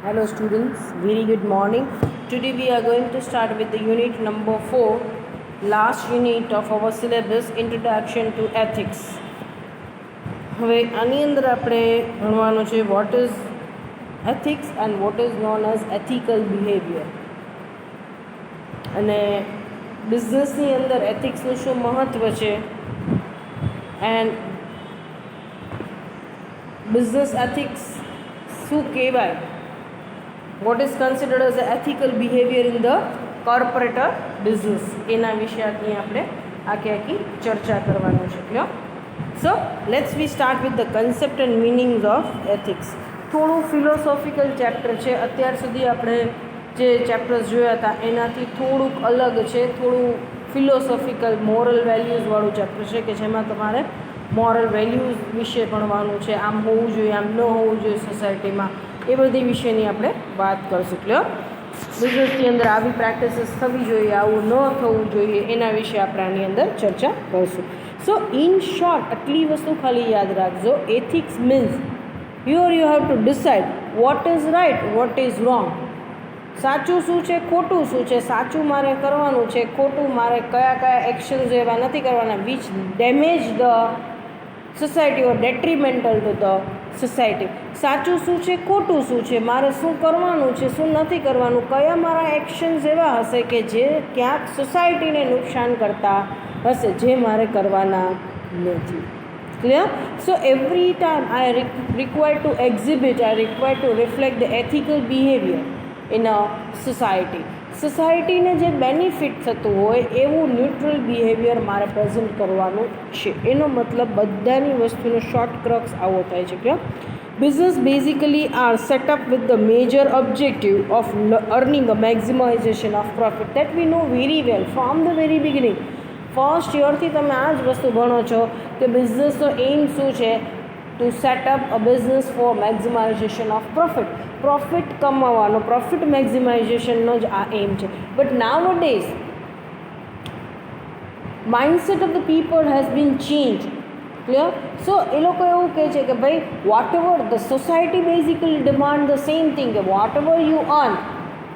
Hello students, very good morning. Today we are going to start with the unit number 4, last unit of our syllabus, Introduction to Ethics. હવે આની અંદર આપણે ભણવાનું છે what is ethics and what is known as ethical behaviour. અને બિઝનેસની અંદર એથિક્સનું શું મહત્ત્વ છે એન્ડ બિઝનેસ એથિક્સ શું કહેવાય, what is considered as an ethical behavior in the corporate business, એના વિશે આપણે આખી ચર્ચા કરવાનું છે. Clear? So let's V start with the concept and meanings of ethics. થોડું ફિલોસોફિકલ ચેપ્ટર છે. અત્યાર સુધી આપણે જે ચેપ્ટર્સ જોયા હતા એનાથી થોડુંક અલગ છે, થોડું ફિલોસોફિકલ મોરલ વેલ્યુઝવાળું ચેપ્ટર છે કે જેમાં તમારે મોરલ વેલ્યુઝ વિશે ભણવાનું છે. આમ હોવું જોઈએ, આમ ન હોવું જોઈએ સોસાયટીમાં, એ બધી વિશેની આપણે વાત કરીશું. ક્લિયર? બિઝનેસની અંદર આવી પ્રેક્ટિસીસ થવી જોઈએ, આવું ન થવું જોઈએ, એના વિશે આપણે આની અંદર ચર્ચા કરીશું. સો ઇન શોર્ટ આટલી વસ્તુ ખાલી યાદ રાખજો. Ethics means you have to decide what is right, what is wrong. સાચું શું છે, ખોટું શું છે, સાચું મારે કરવાનું છે, ખોટું મારે કયા એક્શન્સ એવા નથી કરવાના which damage the society or detrimental to the society. સાચું શું છે, ખોટું શું છે, મારે શું કરવાનું છે, શું નથી કરવાનું, કયા મારા એક્શન્સ એવા હશે કે જે ક્યાંક સોસાયટીને નુકસાન કરતા હશે, જે મારે કરવાના નથી. Clear? So every time I require to exhibit, I require to reflect the ethical behaviour in a society. સોસાયટીને જે બેનિફિટ થતું હોય એવું ન્યુટ્રલ બિહેવિયર મારે પ્રેઝન્ટ કરવાનું છે. એનો મતલબ બધાની વસ્તુનો શોર્ટ ક્રક્સ આવો થાય છે કે business basically are setup with the major objective of earning a maximization of profit. That we know very well from the very beginning. First યરથી તમે આ જ વસ્તુ ભણો છો કે બિઝનેસનો એઇમ શું છે, to setup a business for maximization of profit. Profit કમાવાનો, પ્રોફિટ મેક્ઝિમાઇઝેશનનો જ આ એમ છે. But now days mindset of the people has been change. Clear? So એ લોકો એવું કહે છે કે ભાઈ whatever the society basically demand the same thing કે whatever you earn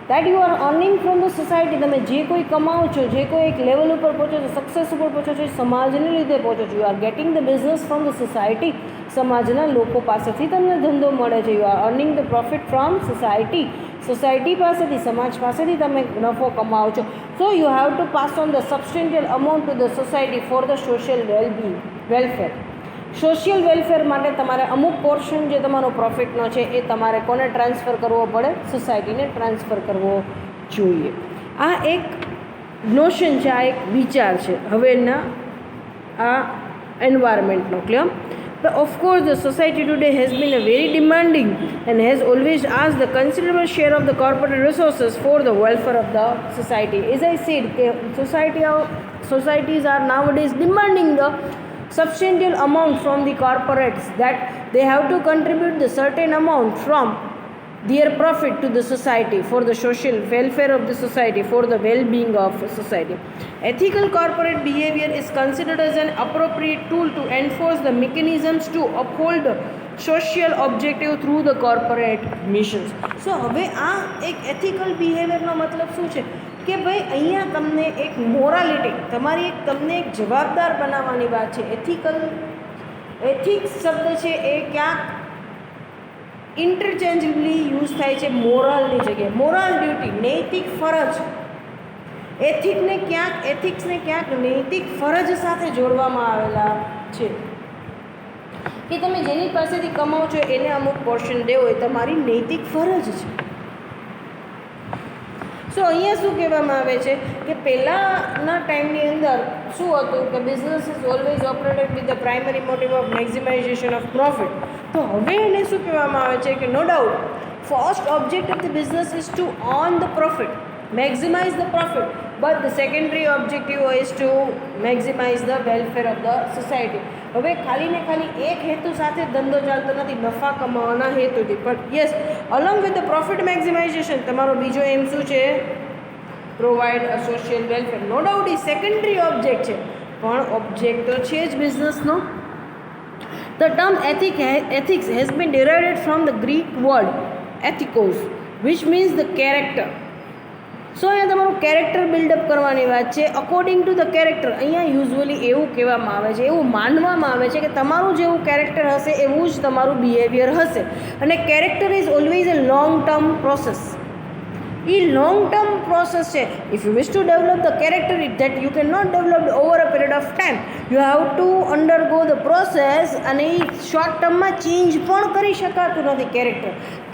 that you are earning from the society. તમે જે કોઈ કમાવો છો, જે કોઈ એક લેવલ ઉપર પહોંચો છો, સક્સેસ ઉપર પહોંચો છો, સમાજને લીધે પહોંચો છો. You are getting the business from the society. સમાજના લોકો પાસેથી તમને ધંધો મળે છે. You are earning the profit from society. Society પાસેથી, સમાજ પાસેથી તમે નફો કમાવો છો. So you have to pass on the substantial amount to the society for the social welfare. Social welfare માટે તમારે અમુક પોર્શન જે તમારો પ્રોફિટનો છે એ તમારે કોને ટ્રાન્સફર કરવો પડે? સોસાયટીને ટ્રાન્સફર કરવો જોઈએ. આ એક નોશન છે, આ એક વિચાર છે હવેના આ એન્વાયરમેન્ટનો. Clear? But of course the society today has been a very demanding and has always asked the considerable share of the corporate resources for the welfare of the society. As I said, societies are nowadays demanding the substantial amount from the corporates, that they have to contribute the certain amount from their profit to the society for the social welfare of the society, for the well-being of society. Ethical corporate behavior is considered as an appropriate tool to enforce the mechanisms to uphold the social objective through the corporate missions. So હવે આ એક ethical બિહેવિયરનો મતલબ શું છે કે ભાઈ અહીંયા તમને એક મોરાલિટી, તમારી એક તમને એક જવાબદાર બનાવવાની વાત છે. એથિક્સ શબ્દ છે એ ક્યાંક ઇન્ટરચેન્જેબલી યુઝ થાય છે મોરલની જગ્યાએ. મોરલ ડ્યુટી, નૈતિક ફરજ. એથિક્સને ક્યાંક નૈતિક ફરજ સાથે જોડવામાં આવેલા છે કે તમે જેની પાસેથી કમાવો છો એને અમુક પોર્શન દેવો એ તમારી નૈતિક ફરજ છે. સો અહીંયા શું કહેવામાં આવે છે કે પહેલાંના ટાઈમની અંદર શું હતું કે business is always operated with the primary motive of maximization of profit. તો હવે એને શું કહેવામાં આવે છે કે no doubt first object of the business is to earn the profit, maximize the profit, but the secondary objective is to maximize the welfare of the society. હવે ખાલી ને ખાલી એક હેતુ સાથે ધંધો ચાલતો નથી, નફા કમાવાના હેતુથી. પણ yes, along with the profit maximization તમારો બીજો એમ શું છે? Provide a social welfare. No doubt એ સેકન્ડરી ઓબ્જેક્ટ છે, પણ ઓબ્જેક્ટ તો છે જ બિઝનેસનો. The term ethics has been derived from the Greek word ethikos which means the character. So અહીંયા તમારું કેરેક્ટર બિલ્ડઅપ કરવાની વાત છે. અકોર્ડિંગ ટુ ધ કેરેક્ટર અહીંયા યુઝ્યુઅલી એવું કહેવામાં આવે છે, એવું માનવામાં આવે છે કે તમારું જેવું કેરેક્ટર હશે એવું જ તમારું બિહેવિયર હશે. અને character is always a long term process. એ લોંગ ટર્મ પ્રોસેસ છે. If you wish to develop the character it that you can not develop over a period of time. You have to undergo the process. અને એ short ટર્મમાં change પણ કરી શકાતું નથી.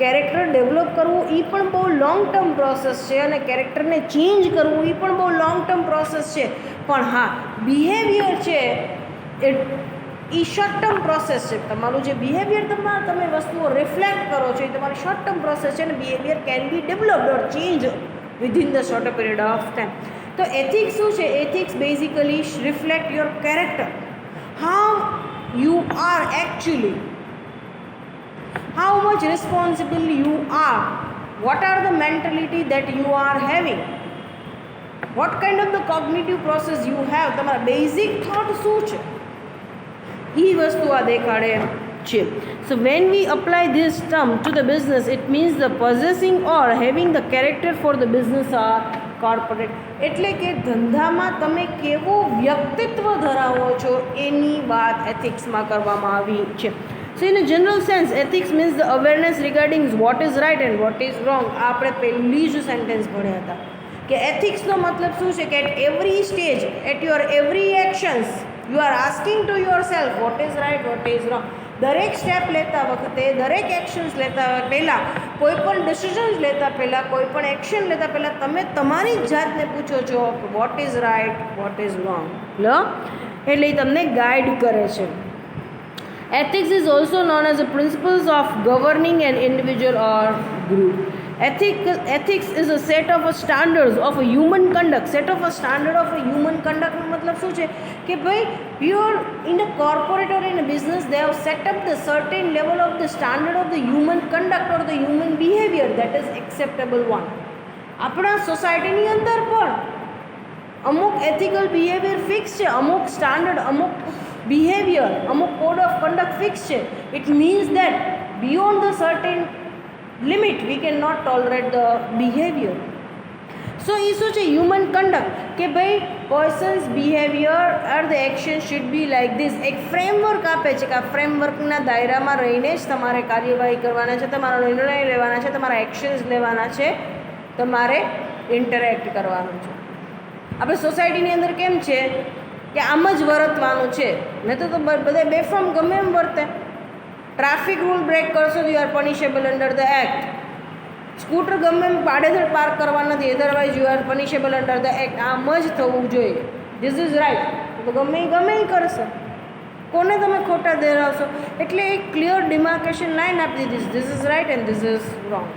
Character develop કરવું એ પણ બહુ લોંગ ટર્મ પ્રોસેસ છે, અને કેરેક્ટરને ચેન્જ કરવું એ પણ બહુ લોંગ ટર્મ પ્રોસેસ છે. પણ હા, બિહેવિયર છે એ શોર્ટ ટર્મ પ્રોસેસ છે. તમારું જે બિહેવિયર તમે વસ્તુઓ રિફ્લેક્ટ કરો છો એ તમારી શોર્ટ ટર્મ પ્રોસેસ છે, અને behaviour can be developed or change within the short period of time. તો એથિક્સ શું છે? Ethics basically reflect your character, how you are actually, how much responsible you are, what are the mentality that you are having, what kind of the cognitive process you have, તમારા basic thought શું છે એ વસ્તુ આ દેખાડે છે. So when we apply this term to the business, it means the possessing or having the character for the business or corporate. એટલે કે ધંધામાં તમે કેવું વ્યક્તિત્વ ધરાવો છો એની વાત એથિક્સમાં કરવામાં આવી છે. So in a general sense, ethics means the awareness regarding what is right and what is wrong. આપણે પહેલી જ સેન્ટેન્સ ભણ્યા હતા કે એથિક્સનો મતલબ શું છે કે at every stage, at your every actions you are asking to yourself what is right, what is wrong. દરેક સ્ટેપ લેતા વખતે, દરેક એક્શન્સ લેતા પહેલાં, કોઈ પણ ડિસિઝન્સ લેતા પહેલાં, કોઈ પણ એક્શન લેતા પહેલાં તમે તમારી જ જાતને પૂછો છો what is right, what is wrong. એટલે એ તમને ગાઈડ કરે છે. Ethics is also known as the principles of governing an individual or group. Ethics is a set of standards of a human conduct. Set of a standard of a human conduct નો મતલબ શું છે કે ભાઈ pure in a corporate or in a business they have set up the certain level of the standard of the human conduct or the human behavior that is acceptable one. આપણા સોસાયટીની અંદર પણ અમુક એથિકલ બિહેવિયર ફિક્સ છે, અમુક standard, અમુક behaviour, અમુક code of conduct fix છે. It means that beyond the certain limit we can not tolerate the behaviour. So એ શું છે? હ્યુમન કન્ડક્ટ કે ભાઈ persons behaviour are the action should be like this. એક framework આપે છે કે આ ફ્રેમવર્કના દાયરામાં રહીને જ તમારે કાર્યવાહી કરવાના છે, તમારો નિર્ણય લેવાના છે, તમારા એક્શન્સ લેવાના છે, તમારે ઇન્ટરેક્ટ કરવાનું છે. આપણે સોસાયટીની અંદર કેમ છે કે આમ જ વર્તવાનું છે, નહીં તો બધા બેફામ ગમે એમ વર્તે. ટ્રાફિક રૂલ બ્રેક કરશો તો you are punishable under the act. Scooter ગમે એમ પાડેધડ પાર્ક કરવા નથી, otherwise you are punishable under the act. આમ જ થવું જોઈએ. ધીસ ઇઝ રાઇટ તો ગમે એ કરશે. કોને તમે ખોટા દેરાવશો? એટલે એક ક્લિયર ડિમાર્કેશન લાઇન આપી દીધી, this is right and this is wrong.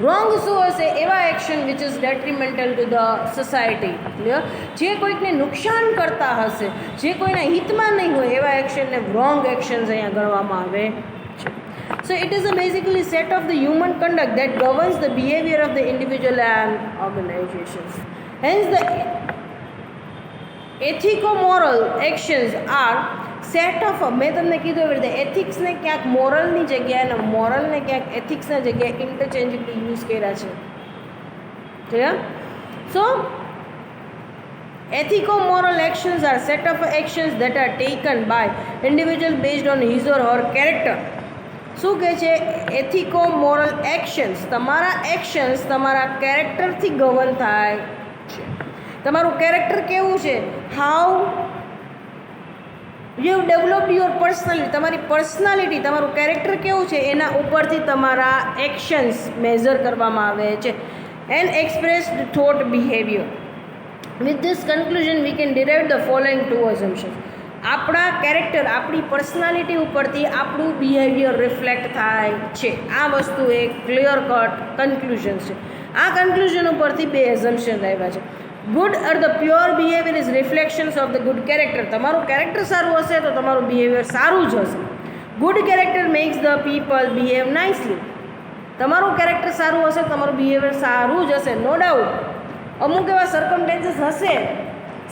Wrong શું હશે? એવા action which is detrimental to the society. Clear? જે કોઈકને નુકસાન કરતા હશે, જે કોઈના હિતમાં નહીં હોય એવા એક્શનને રોંગ એક્શન્સ અહીંયા ગણવામાં આવે છે. So it is a basically set of the human conduct that governs the behaviour of the individual and organisations. Hence the ethico moral actions are set of, મેં તમને કીધું એવી રીતે એથિક્સને ક્યાંક મોરલની જગ્યાએ અને મોરલને ક્યાંક એથિક્સના જગ્યાએ ઇન્ટરચેન્જેબલી યુઝ કર્યા છે. Clear? So ethico-moral actions are set of actions that are taken by individual based on his or her character. શું કહે છે? એથિકો-મોરલ એક્શન્સ, તમારા એક્શન્સ તમારા કેરેક્ટરથી ગવર્ન થાય છે. તમારું કેરેક્ટર કેવું છે? How you developed your personality. તમારી પર્સનાલિટી, તમારું કેરેક્ટર કેવું છે એના ઉપરથી તમારા એક્શન્સ મેઝર કરવામાં આવે છે. And expressed thought behaviour. With this conclusion we can derive the following two assumptions. આપણા કેરેક્ટર, આપણી પર્સનાલિટી ઉપરથી આપણું બિહેવિયર રિફ્લેક્ટ થાય છે. આ વસ્તુ એક ક્લિયર કટ કન્ક્લુઝન છે. આ કન્ક્લુઝન ઉપરથી બે એઝમ્પશન આવ્યા છે. Good or the pure behaviour is reflections of the good character. તમારું કેરેક્ટર સારું હશે તો તમારું બિહેવિયર સારું જ હશે. Good character makes the people behave nicely. તમારું કેરેક્ટર સારું હશે તો તમારું બિહેવિયર સારું જ હશે, નો ડાઉટ. અમુક એવા સર્કમસ્ટેન્સીસ હશે,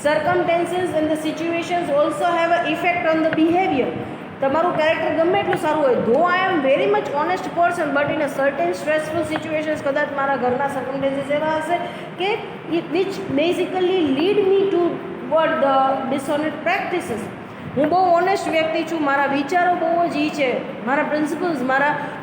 circumstances and the situations also have an effect on the behavior, તમારું કેરેક્ટર ગમે એટલું સારું હોય, though I am very much honest person but in a certain stressful situations કદાચ મારા ઘરના સર્કમસ્ટન્સીસ એવા હશે કે which basically lead me toward the dishonest practices. હું બહુ ઓનેસ્ટ વ્યક્તિ છું, મારા વિચારો બહુ જ છે, મારા પ્રિન્સિપલ્સ,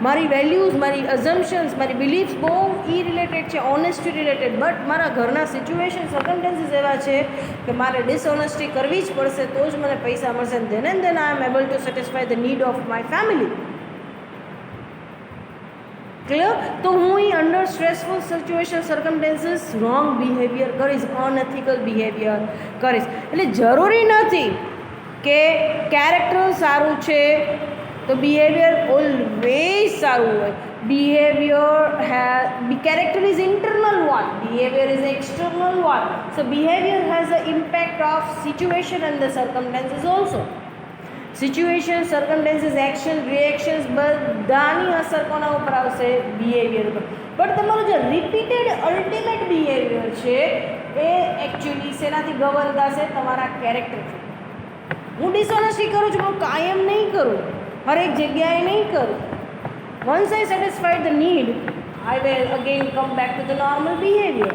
મારી વેલ્યુઝ, મારી અઝમ્પશન્સ, મારી બિલીફ્સ બહુ રિલેટેડ છે, ઓનેસ્ટી રિલેટેડ. બટ મારા ઘરના સિચ્યુએશન સર્કમસ્ટન્સીસ એવા છે કે મારે ડિસઓનેસ્ટી કરવી જ પડશે તો જ મને પૈસા મળશે. Then and then I am able to satisfy the need of my family. Clear? તો હું under stressful situation circumstances wrong behaviour કરીશ, અનએથિકલ બિહેવિયર કરીશ. એટલે જરૂરી નથી કે કેરેક્ટર સારું છે તો બિહેવિયર ઓલવેઝ સારું હોય. Character is internal one, behavior is external one. So behavior has the impact of situation and the circumstances also. Situation, circumstances, action, reactions બધાની અસર કોના ઉપર આવશે? બિહેવિયર ઉપર. બટ તમારું જે રિપીટેડ અલ્ટિમેટ બિહેવિયર છે એ એકચ્યુઅલી શેનાથી ગવર્ન થશે? તમારા કેરેક્ટરથી. હું ડિસઓનેસ્ટી કરું છું પણ કાયમ નહીં કરું, હરેક જગ્યાએ નહીં કરું. Once I satisfy the need, I will again come back to the normal behavior.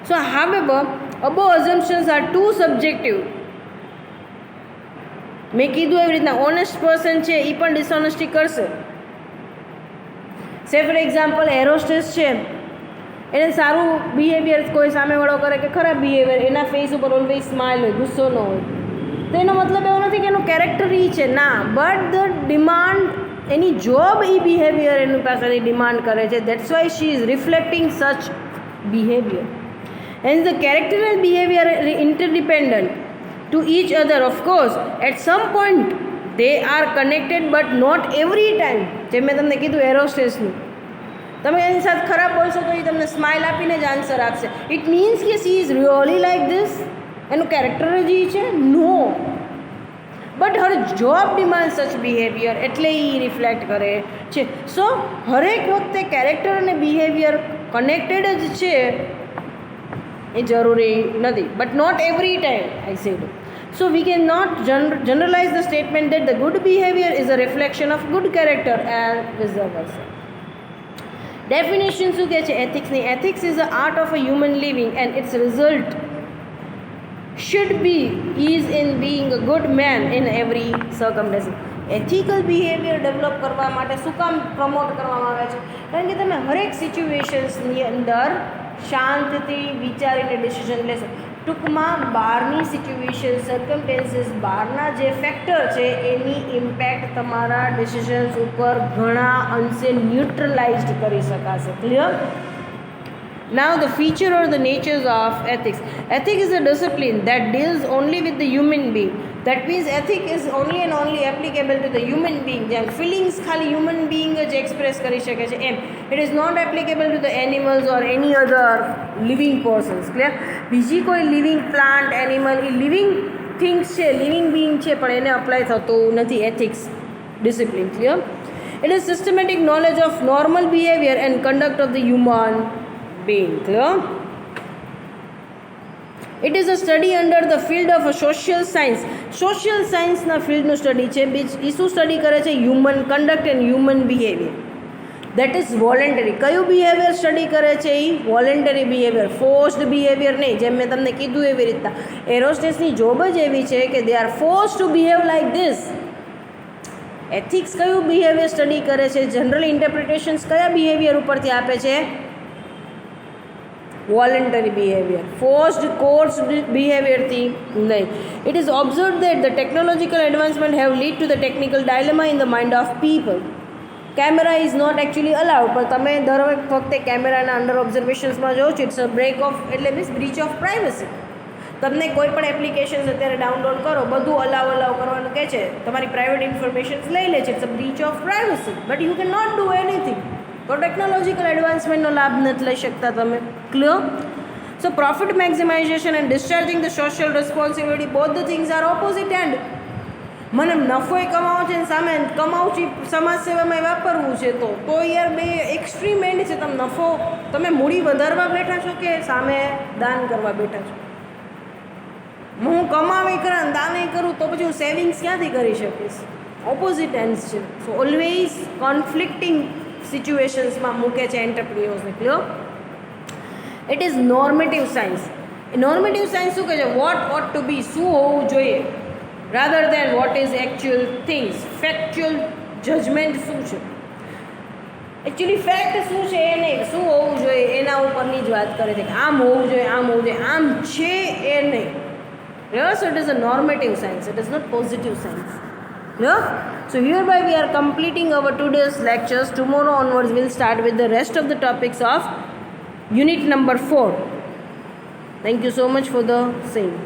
So however, above assumptions are too subjective. મેં કીધું એવી રીતના ઓનેસ્ટ પર્સન છે એ પણ ડિસઓનેસ્ટી કરશે. સે ફોર એક્ઝામ્પલ એરોસ્ટેસ છે, એને સારું બિહેવિયર કોઈ સામેવાળો કરે કે ખરાબ બિહેવિયર, એના ફેસ ઉપર ઓલવેઝ સ્માઇલ હોય, ગુસ્સો ન હોય, તો એનો મતલબ એવો નથી કે એનું કેરેક્ટર એ છે, ના. બટ ધ ડિમાન્ડ, એની જોબ એ બિહેવિયર એની પાસેથી ડિમાન્ડ કરે છે. That's why she is reflecting such behaviour. And the character and behaviour interdependent to each other. Of course, at some point they are connected but not every time. જેમ મેં તમને કીધું એરોસ્ટેસનું, તમે એની સાથે ખરાબ બોલશો તો એ તમને સ્માઇલ આપીને જ આન્સર આપશે. ઇટ મીન્સ કે she is really like this, એનું કેરેક્ટર જ એ છે? No. But her job demand such behaviour, એટલે એ રિફ્લેક્ટ કરે છે. સો હરેક વખતે કેરેક્ટર અને બિહેવિયર કનેક્ટેડ જ છે એ જરૂરી નથી. But not every time, I said. So we cannot generalize the statement that the good behavior is a reflection of good character and vice versa. Definition શું કહે છે એથિક્સની? Ethics is the art of a human living and its result should be is in being a good man in every circumstance. Ethical behaviour develop કરવા માટે શું કામ promote કરવામાં આવે છે? કારણ કે તમે હરેક સિચ્યુએશન્સની અંદર શાંતિથી વિચારીને ડિસિઝન લેશો. ટૂંકમાં બહારની સિચ્યુએશન, સર્કમસ્ટન્સીસ, બહારના જે ફેક્ટર છે એની ઇમ્પેક્ટ તમારા ડિસિઝન્સ ઉપર ઘણા અંશે ન્યુટ્રલાઇઝડ કરી શકાશે. Clear? Now the feature or the natures of ethics. Ethics is a discipline that deals only with the human being. That means ethics is only and only applicable to the human being. જેમ feelings ખાલી human being જ express કરી શકે છે એમ, it is not applicable to the animals or any other living persons. Clear? બીજી કોઈ living plant, animal, એ લિવિંગ થિંગ્સ છે, લિવિંગ બિંગ છે, પણ એને અપ્લાય થતું નથી ethics discipline. Clear? It is systematic knowledge of normal behaviour and conduct of the human being. Clear? It is a study under the field of a social science. Social science ના ફિલ્ડનું study છે. એ શું study કરે છે? Human conduct and human behaviour. That is voluntary. કયું behaviour study કરે છે? એ voluntary behaviour, forced behaviour નહીં. જેમ મેં તમને કીધું એવી રીતના એરોસ્ટેસની જોબ જ એવી છે કે they are force to behave like this. Ethics કયું બિહેવિયર સ્ટડી કરે છે? જનરલ ઇન્ટરપ્રિટેશન્સ કયા બિહેવિયર ઉપરથી આપે છે? વોલેન્ટરી બિહેવિયર, ફોર્સ્ડ કોર્સ્ડ બિહેવિયરથી નહીં. It is observe that the technological advancement have lead to the technical dilemma in the mind of people. Camera is not actually allowed, પણ તમે દર વખતે કેમેરાના અંડર ઓબ્ઝર્વેશન્સમાં જોવો છો, ઇટ્સ અ બ્રેક ઓફ, એટલે મીન્સ બ્રીચ ઓફ પ્રાઇવસી. તમને કોઈ પણ એપ્લિકેશન્સ અત્યારે ડાઉનલોડ કરો, બધું અલાવ કરવાનું કહે છે, તમારી પ્રાઇવેટ ઇન્ફોર્મેશન્સ લઈ લે છે. It's a breach of privacy. But you can not do anything. તો ટેકનોલોજીકલ એડવાન્સમેન્ટનો લાભ નથી લઈ શકતા તમે. Clear? So profit maximization and discharging the social responsibility, both the things are opposite and. મને નફોય કમાવો છે ને સામે કમાવું છે સમાજ સેવામાં વાપરવું છે, તો યાર બે એક્સ્ટ્રીમ એન્ડ છે. તમે નફો, તમે મૂડી વધારવા બેઠા છો કે સામે દાન કરવા બેઠા છો? હું કમાવી કરા દાને કરું તો પછી હું સેવિંગ્સ ક્યાંથી કરી શકીશ? ઓપોઝિટ એન્ડ્સ છે. સો ઓલવેઝ કોન્ફ્લિક્ટિંગ સિચ્યુએશન્સમાં મૂકે છે એન્ટરપ્રિન્યોર્સને. Clear? It is normative science. Normative science શું કહે છે? વોટ ઓટ ટુ બી, શું હોવું જોઈએ, rather than what is actual things. Factual judgement શું છે, એકચ્યુઅલી ફેક્ટ શું છે એ નહીં, શું હોવું જોઈએ એના ઉપરની જ વાત કરે છે કે આમ હોવું જોઈએ, આમ હોવું જોઈએ, આમ છે એ નહીં. Yes, so it is a normative science. It is not positive science. Yeah? So hereby we are completing our today's lectures. Tomorrow onwards we'll start with the rest of the topics of unit number 4. Thank you so much for the same.